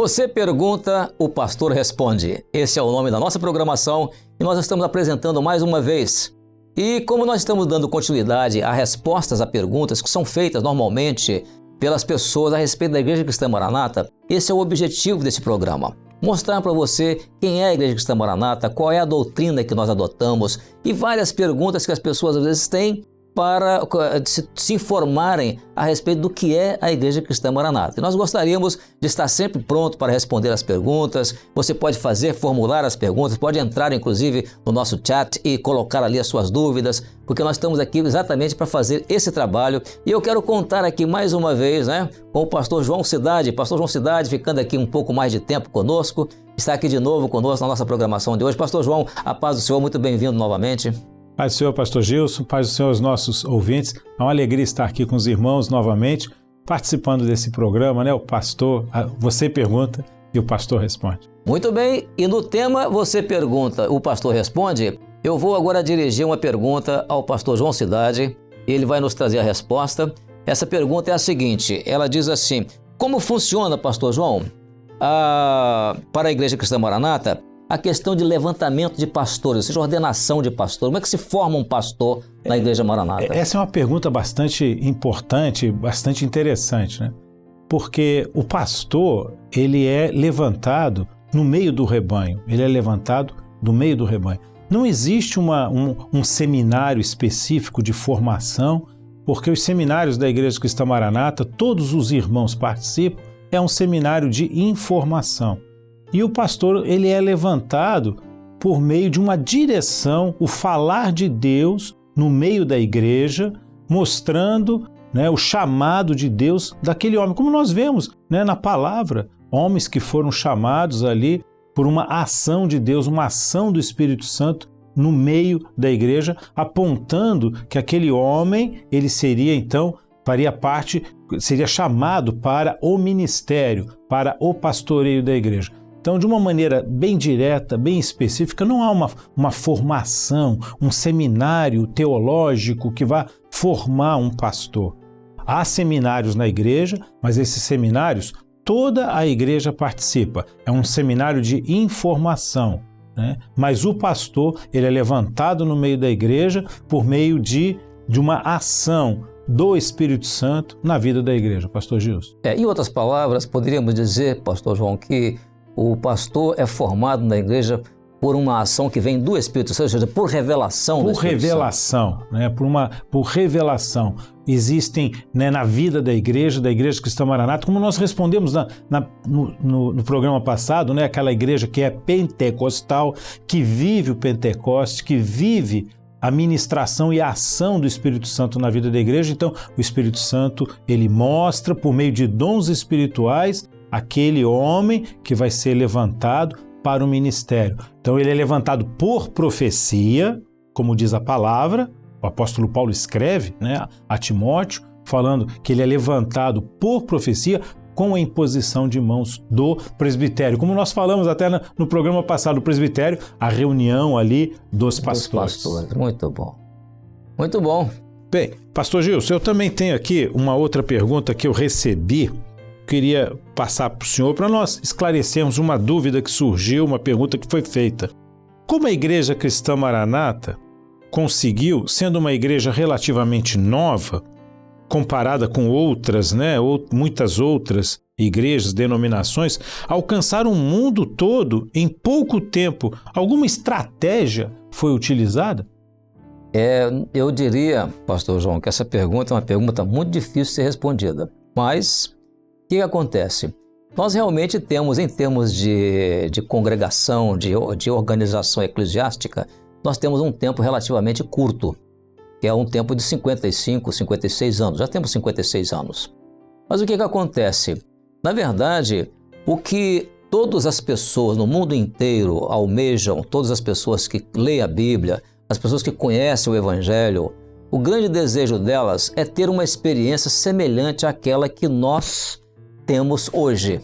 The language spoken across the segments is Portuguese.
Você pergunta, o pastor responde. Esse é o nome da nossa programação e nós estamos apresentando mais uma vez. E como nós estamos dando continuidade a respostas a perguntas que são feitas normalmente pelas pessoas a respeito da Igreja Cristã Maranata, esse é o objetivo desse programa. Mostrar para você quem é a Igreja Cristã Maranata, qual é a doutrina que nós adotamos e várias perguntas que as pessoas às vezes têm para se informarem a respeito do que é a Igreja Cristã Maranata. E nós gostaríamos de estar sempre pronto para responder as perguntas. Você pode formular as perguntas, pode entrar inclusive no nosso chat e colocar ali as suas dúvidas, porque nós estamos aqui exatamente para fazer esse trabalho. E eu quero contar aqui mais uma vez, com o pastor João Cidade. Pastor João Cidade ficando aqui um pouco mais de tempo conosco, está aqui de novo conosco na nossa programação de hoje. Pastor João, a paz do Senhor, muito bem-vindo novamente. Paz do Senhor, pastor Gilson, paz do Senhor aos nossos ouvintes. É uma alegria estar aqui com os irmãos novamente, participando desse programa, O pastor, você pergunta e o pastor responde. Muito bem, e no tema Você Pergunta, o pastor responde, eu vou agora dirigir uma pergunta ao pastor João Cidade, ele vai nos trazer a resposta. Essa pergunta é a seguinte, ela diz assim, como funciona, pastor João, para a Igreja Cristã Maranata, a questão de levantamento de pastores, ou seja, ordenação de pastores. Como é que se forma um pastor na Igreja Maranata? Essa é uma pergunta bastante importante, bastante interessante, Porque o pastor, ele é levantado no meio do rebanho. Ele é levantado no meio do rebanho. Não existe um seminário específico de formação, porque os seminários da Igreja Cristã Maranata, todos os irmãos participam, é um seminário de informação. E o pastor, ele é levantado por meio de uma direção, o falar de Deus no meio da igreja, mostrando o chamado de Deus daquele homem. Como nós vemos na palavra, homens que foram chamados ali por uma ação de Deus, uma ação do Espírito Santo no meio da igreja, apontando que aquele homem, ele seria então, seria chamado para o ministério, para o pastoreio da igreja. Então, de uma maneira bem direta, bem específica, não há uma formação, um seminário teológico que vá formar um pastor. Há seminários na igreja, mas esses seminários, toda a igreja participa. É um seminário de informação, Mas o pastor, ele é levantado no meio da igreja por meio de uma ação do Espírito Santo na vida da igreja, pastor Gilson. Em outras palavras, poderíamos dizer, pastor João, que o pastor é formado na igreja por uma ação que vem do Espírito Santo, ou seja, por revelação do Espírito Santo. Por revelação. Existem na vida da Igreja Cristã Maranata, como nós respondemos no programa passado, aquela igreja que é pentecostal, que vive o Pentecoste, que vive a ministração e a ação do Espírito Santo na vida da igreja. Então, o Espírito Santo, ele mostra por meio de dons espirituais aquele homem que vai ser levantado para o ministério. Então ele é levantado por profecia, como diz a palavra, o apóstolo Paulo escreve a Timóteo, falando que ele é levantado por profecia com a imposição de mãos do presbitério. Como nós falamos até no programa passado, o presbitério, a reunião ali dos pastores. Muito bom. Muito bom. Bem, pastor Gilson, eu também tenho aqui uma outra pergunta que eu recebi. Queria passar para o senhor para nós esclarecermos uma dúvida que surgiu, uma pergunta que foi feita. Como a Igreja Cristã Maranata conseguiu, sendo uma igreja relativamente nova, comparada com outras, muitas outras igrejas, denominações, alcançar o mundo todo em pouco tempo? Alguma estratégia foi utilizada? Eu diria, pastor João, que essa pergunta é uma pergunta muito difícil de ser respondida, mas o que acontece? Nós realmente temos, em termos de congregação, de organização eclesiástica, nós temos um tempo relativamente curto, que é um tempo de 55, 56 anos. Já temos 56 anos. Mas o que acontece? Na verdade, o que todas as pessoas no mundo inteiro almejam, todas as pessoas que leem a Bíblia, as pessoas que conhecem o Evangelho, o grande desejo delas é ter uma experiência semelhante àquela que nós temos hoje.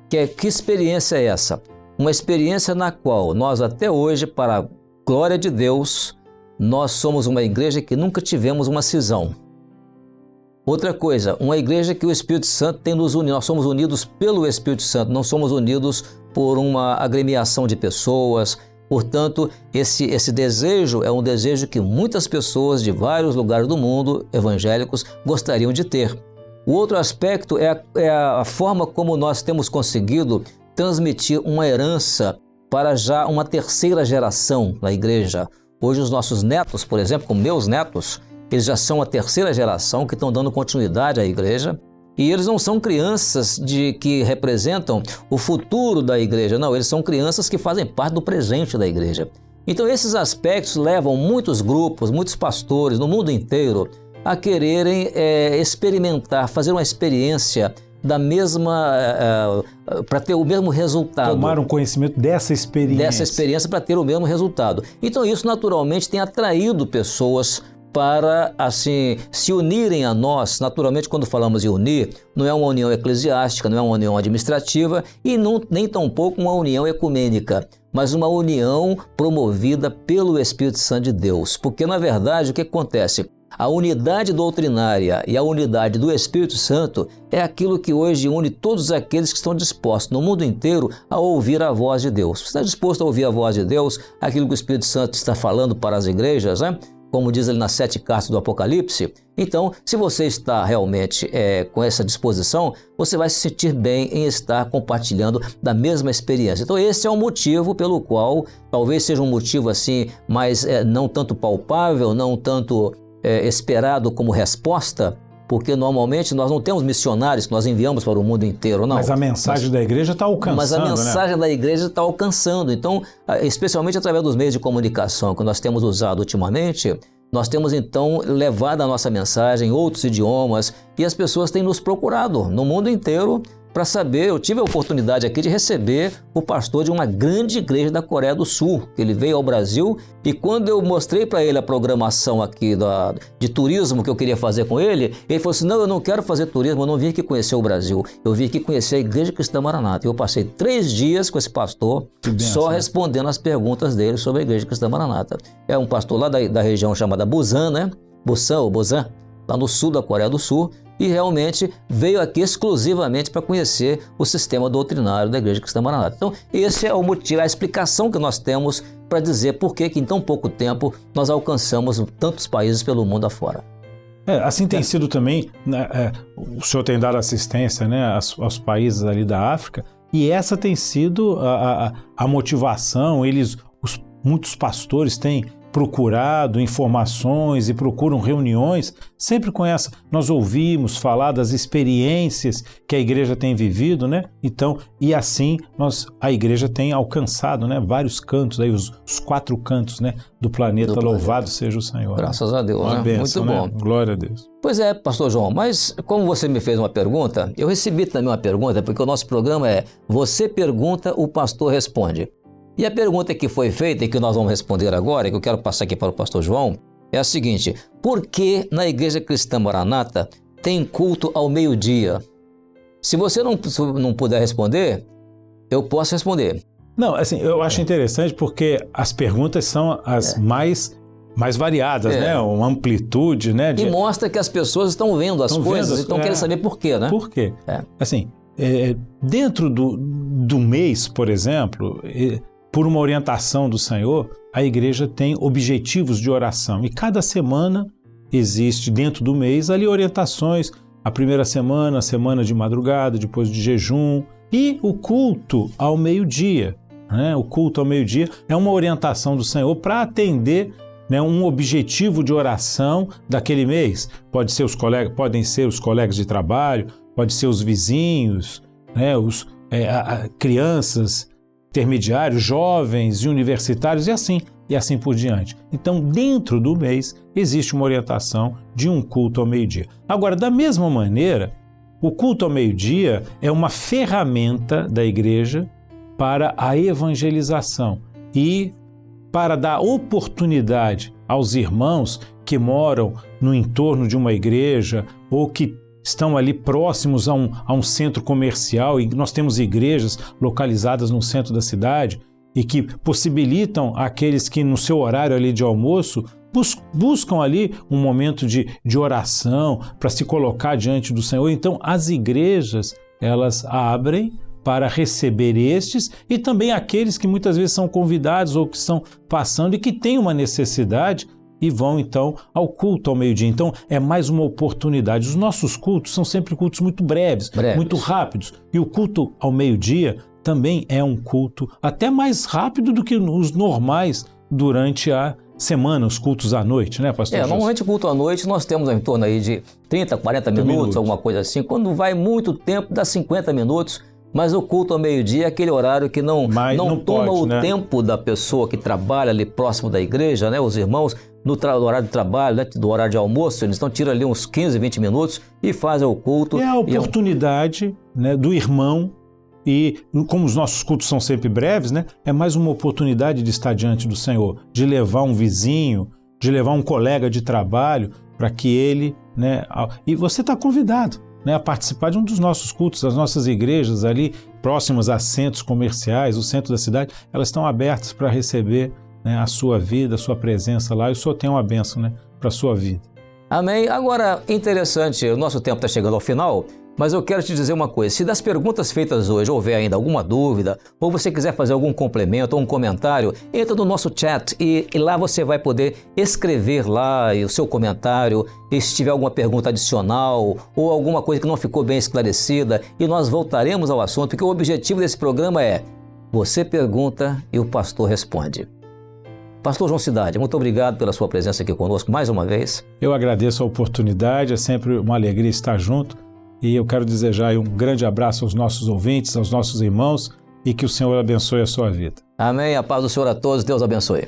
Que experiência é essa? Uma experiência na qual nós até hoje, para a glória de Deus, nós somos uma igreja que nunca tivemos uma cisão. Outra coisa, uma igreja que o Espírito Santo tem nos unido, nós somos unidos pelo Espírito Santo, não somos unidos por uma agremiação de pessoas. Portanto, esse desejo é um desejo que muitas pessoas de vários lugares do mundo, evangélicos, gostariam de ter. O outro aspecto é a forma como nós temos conseguido transmitir uma herança para já uma terceira geração na igreja. Hoje os nossos netos, por exemplo, como meus netos, eles já são a terceira geração que estão dando continuidade à igreja, e eles não são crianças que representam o futuro da igreja, não, eles são crianças que fazem parte do presente da igreja. Então esses aspectos levam muitos grupos, muitos pastores no mundo inteiro a quererem experimentar, fazer uma experiência da mesma, para ter o mesmo resultado. Tomar um conhecimento dessa experiência. Dessa experiência para ter o mesmo resultado. Então isso naturalmente tem atraído pessoas para, assim, se unirem a nós. Naturalmente, quando falamos em unir, não é uma união eclesiástica, não é uma união administrativa e nem tampouco uma união ecumênica, mas uma união promovida pelo Espírito Santo de Deus. Porque, na verdade, o que acontece? A unidade doutrinária e a unidade do Espírito Santo é aquilo que hoje une todos aqueles que estão dispostos no mundo inteiro a ouvir a voz de Deus. Você está disposto a ouvir a voz de Deus, aquilo que o Espírito Santo está falando para as igrejas, né? Como diz ele nas 7 cartas do Apocalipse? Então, se você está realmente com essa disposição, você vai se sentir bem em estar compartilhando da mesma experiência. Então, esse é o motivo pelo qual, talvez seja um motivo assim, mas não tanto palpável, não tanto esperado como resposta, porque normalmente nós não temos missionários que nós enviamos para o mundo inteiro, não. Mas a mensagem da igreja está alcançando, Mas a mensagem da igreja está alcançando. Então, especialmente através dos meios de comunicação que nós temos usado ultimamente, nós temos então levado a nossa mensagem em outros idiomas e as pessoas têm nos procurado no mundo inteiro para saber. Eu tive a oportunidade aqui de receber o pastor de uma grande igreja da Coreia do Sul. Ele veio ao Brasil e quando eu mostrei para ele a programação aqui de turismo que eu queria fazer com ele, ele falou assim, não, eu não quero fazer turismo, eu não vim aqui conhecer o Brasil, eu vim aqui conhecer a Igreja Cristã Maranata. Eu passei 3 dias com esse pastor só respondendo as perguntas dele sobre a Igreja Cristã Maranata. É um pastor lá da região chamada Busan, né? Busan, lá no sul da Coreia do Sul, e realmente veio aqui exclusivamente para conhecer o sistema doutrinário da Igreja Cristã Maranata. Então, esse é o motivo, a explicação que nós temos para dizer por que em tão pouco tempo nós alcançamos tantos países pelo mundo afora. Assim tem sido também, o senhor tem dado assistência, né, aos países ali da África, e essa tem sido a motivação. Muitos pastores têm procurado informações e procuram reuniões, sempre com essa. Nós ouvimos falar das experiências que a igreja tem vivido, né? Então, e assim a igreja tem alcançado, né, vários cantos, aí os 4 cantos, né, do planeta. Louvado seja o Senhor. Graças a Deus, uma bênção, muito bom. Né? Glória a Deus. Pois é, pastor João, mas como você me fez uma pergunta, eu recebi também uma pergunta, porque o nosso programa é Você Pergunta, o Pastor Responde. E a pergunta que foi feita e que nós vamos responder agora, que eu quero passar aqui para o pastor João, é a seguinte: por que na Igreja Cristã Maranata tem culto ao meio-dia? Se você não puder responder, eu posso responder. Não, assim, eu acho interessante porque as perguntas são as mais variadas, né? Uma amplitude, né? E mostra que as pessoas estão vendo as coisas e estão querendo saber por quê, né? Por quê? Assim, dentro do mês, por exemplo, por uma orientação do Senhor, a igreja tem objetivos de oração. E cada semana existe dentro do mês ali orientações. A primeira semana, a semana de madrugada, depois de jejum. E o culto ao meio-dia. Né? O culto ao meio-dia é uma orientação do Senhor para atender, né, um objetivo de oração daquele mês. Podem ser os colegas de trabalho, pode ser os vizinhos, né, crianças, intermediários, jovens e universitários e assim por diante. Então, dentro do mês, existe uma orientação de um culto ao meio-dia. Agora, da mesma maneira, o culto ao meio-dia é uma ferramenta da igreja para a evangelização e para dar oportunidade aos irmãos que moram no entorno de uma igreja ou que estão ali próximos a um centro comercial, e nós temos igrejas localizadas no centro da cidade e que possibilitam aqueles que no seu horário ali de almoço buscam ali um momento de oração para se colocar diante do Senhor. Então, as igrejas, elas abrem para receber estes e também aqueles que muitas vezes são convidados ou que estão passando e que têm uma necessidade e vão então ao culto ao meio-dia. Então é mais uma oportunidade. Os nossos cultos são sempre cultos muito breves, muito rápidos. E o culto ao meio-dia também é um culto até mais rápido do que os normais durante a semana, os cultos à noite, né, pastor? Normalmente o culto à noite nós temos em torno aí de 30, 40 minutos, alguma coisa assim. Quando vai muito tempo, dá 50 minutos. Mas o culto ao meio-dia é aquele horário que não toma o tempo da pessoa que trabalha ali próximo da igreja, né? Os irmãos, no horário de trabalho, né? Do horário de almoço, eles tiram ali uns 15, 20 minutos e fazem o culto. E é a oportunidade, né, do irmão, e como os nossos cultos são sempre breves, né? É mais uma oportunidade de estar diante do Senhor, de levar um vizinho, de levar um colega de trabalho para que ele, né? E você está convidado, né, a participar de um dos nossos cultos. As nossas igrejas ali próximas a centros comerciais, o centro da cidade, elas estão abertas para receber, né, a sua vida, a sua presença lá, e o Senhor tem uma bênção, né, para a sua vida. Amém. Agora, interessante, o nosso tempo está chegando ao final, mas eu quero te dizer uma coisa: se das perguntas feitas hoje houver ainda alguma dúvida, ou você quiser fazer algum complemento ou um comentário, entra no nosso chat e lá você vai poder escrever lá o seu comentário, e se tiver alguma pergunta adicional ou alguma coisa que não ficou bem esclarecida, e nós voltaremos ao assunto, porque o objetivo desse programa é: você pergunta e o pastor responde. Pastor João Cidade, muito obrigado pela sua presença aqui conosco mais uma vez. Eu agradeço a oportunidade, é sempre uma alegria estar junto. E eu quero desejar um grande abraço aos nossos ouvintes, aos nossos irmãos, e que o Senhor abençoe a sua vida. Amém. A paz do Senhor a todos. Deus abençoe.